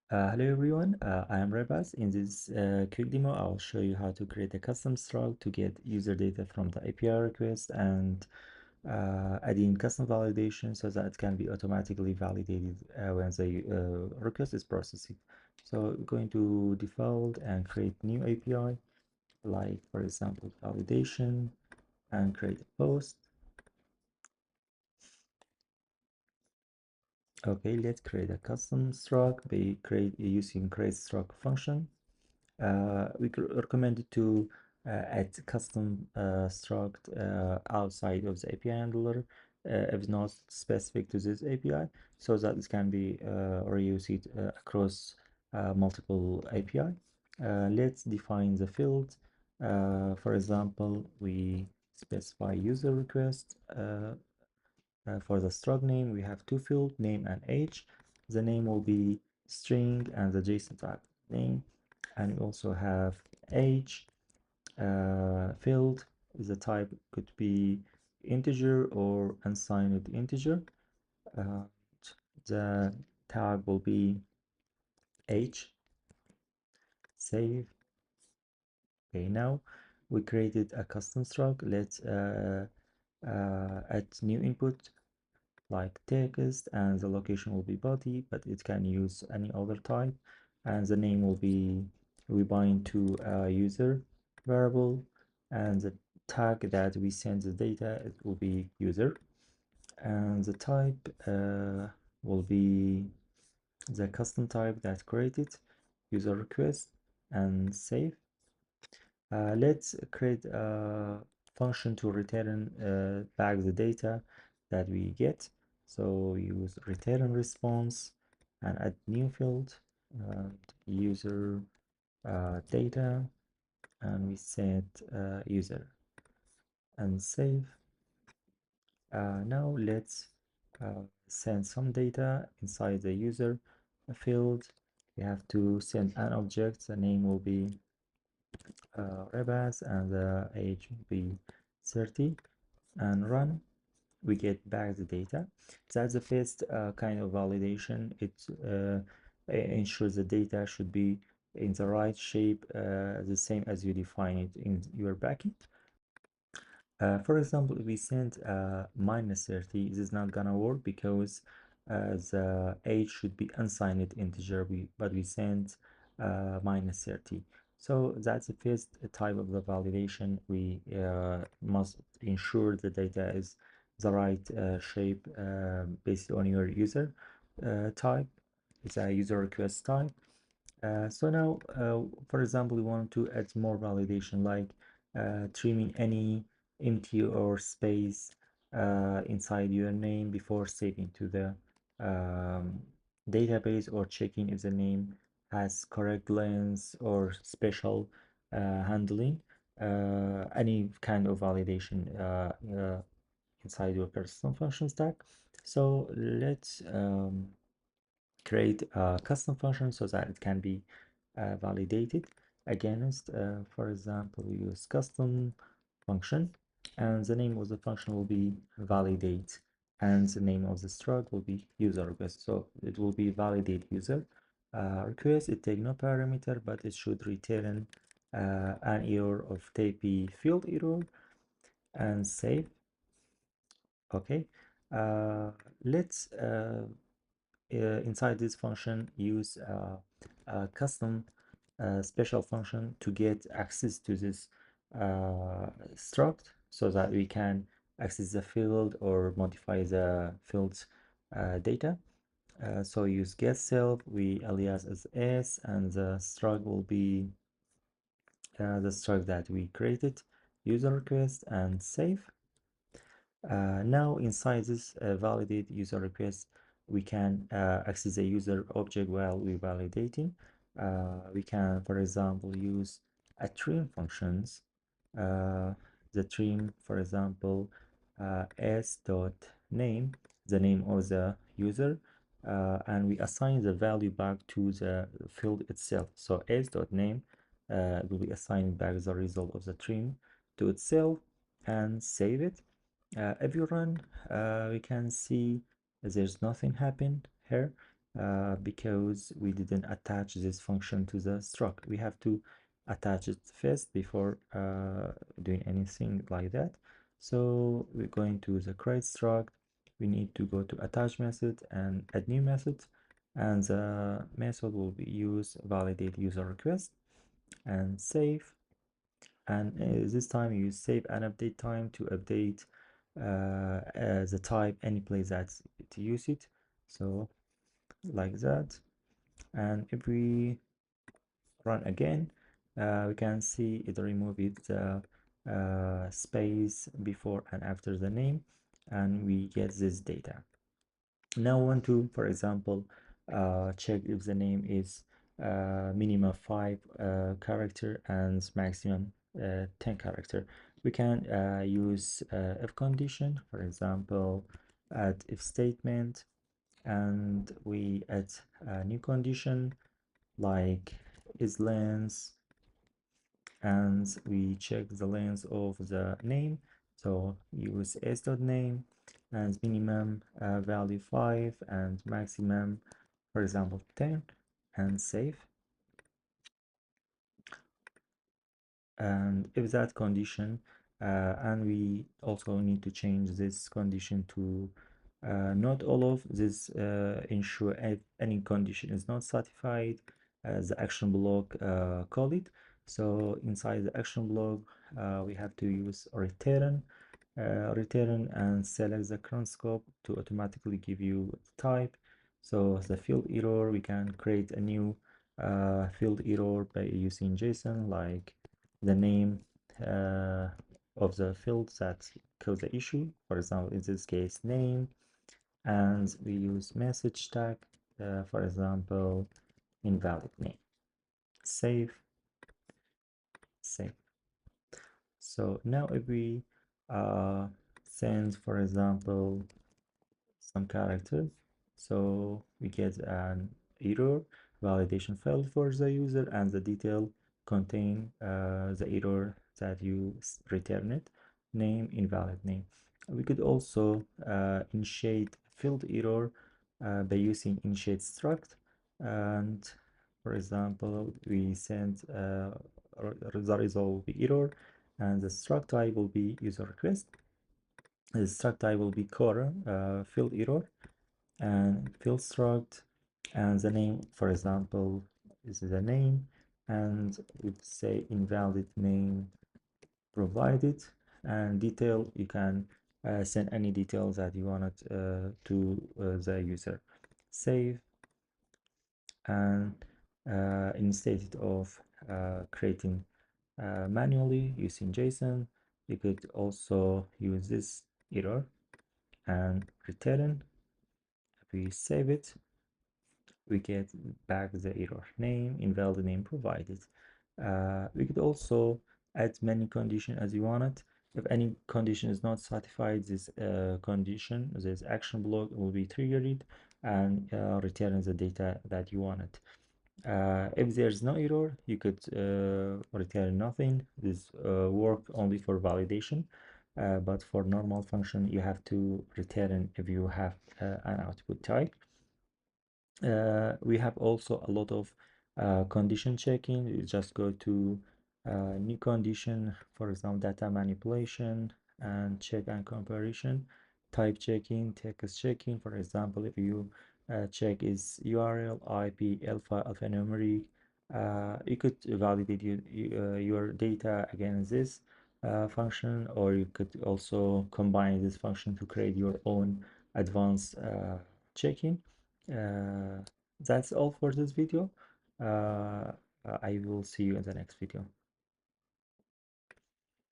Hello everyone, I am Rebas. In this quick demo, I'll show you how to create a custom struct to get user data from the API request and add in custom validation so that it can be automatically validated when the request is processed. So we're going to default and create new API, like for example validation, and create a post. Okay, let's create a custom struct by using create struct function. We recommend to add custom struct outside of the API handler if not specific to this API, so that it can be reused across multiple API. Let's define the field. For example, we specify user request. For the struct name, we have two fields, name and age. The name will be string and the JSON type name. And we also have age field. The type could be integer or unsigned integer. Uh, the tag will be age. Save. Okay, now we created a custom struct. Let's add new input like text, and the location will be body, but it can use any other type, and the name will be, we bind to a user variable, and the tag that we send the data, it will be user, and the type will be the custom type that created user request, and save. Let's create a function to return back the data that we get. So use return response and add new field and user data, and we set user and save. Now let's send some data inside the user field. We have to send an object. The name will be Rebas and the age will be 30, and run. We get back the data. That's the first kind of validation. It ensures the data should be in the right shape, the same as you define it in your backend. For example, if we send -30, this is not gonna work because the age should be unsigned integer, but we send -30. So that's the first type of the validation. We must ensure the data is the right shape based on your user type. It's a user request type. So now, for example, we want to add more validation, like trimming any empty or space inside your name before saving to the um, database, or checking if the name has correct length or special handling, any kind of validation inside your custom function stack. So let's create a custom function so that it can be validated against, for example, we use custom function, and the name of the function will be validate, and the name of the struct will be user request. So it will be validate user request. It take no parameter, but it should return an error of TP field error, and save. Okay, let's inside this function use a custom special function to get access to this struct, so that we can access the field or modify the field's data. So use get self, we alias as s, and the struct will be the struct that we created, user request, and save. Now inside this validate user request, we can access the user object while we validating. We can, for example, use a trim functions. The trim, for example, s dot name, the name of the user, and we assign the value back to the field itself. So s dot name will be assigned back the result of the trim to itself, and save it. If you run, we can see there's nothing happened here. because we didn't attach this function to the struct. We have to attach it first before doing anything like that. So we're going to the create struct. We need to go to attach method and add new method, and the method will be use validate user request and save. And this time you use save and update time to update the type any place that to use it. So like that. And if we run again, we can see it removed the space before and after the name, and we get this data. Now want to, for example, check if the name is minimum 5 character and maximum 10 character. We can use if condition, for example, add if statement, and we add a new condition like is length, and we check the length of the name. So use s.name and minimum value 5 and maximum, for example, 10, and save. And if that condition and we also need to change this condition to not all of this, ensure if any condition is not satisfied, the action block call it. So inside the action block we have to use return and select the current scope to automatically give you the type. So the field error, we can create a new field error by using JSON, like the name of the field that cause the issue. For example, in this case, name, and we use message tag, for example, invalid name. Save, save. So now if we send, for example, some characters, so we get an error validation failed for the user, and the detail contain the error that you returned, name invalid name. We could also initiate field error by using initiate struct, and for example we send the result will be error, and the struct type will be user request. The struct type will be core field error, and field struct, and the name, for example, is the name, and we say invalid name provided, and detail, you can send any details that you wanted to the user. Save, and instead of creating manually using JSON, you could also use this error and return. If we save it, we get back the error name, invalid name provided. We could also add many conditions as you wanted. If any condition is not satisfied, this condition, this action block will be triggered and return the data that you wanted. If there's no error, you could return nothing. This work only for validation, but for normal function, you have to return if you have an output type. We have also a lot of condition checking. You just go to new condition, for example, data manipulation and check and comparison, type checking, text checking. For example, if you check is URL, IP, alphanumeric, you could validate your data against this function, or you could also combine this function to create your own advanced checking. uh, that's all for this video. I will see you in the next video.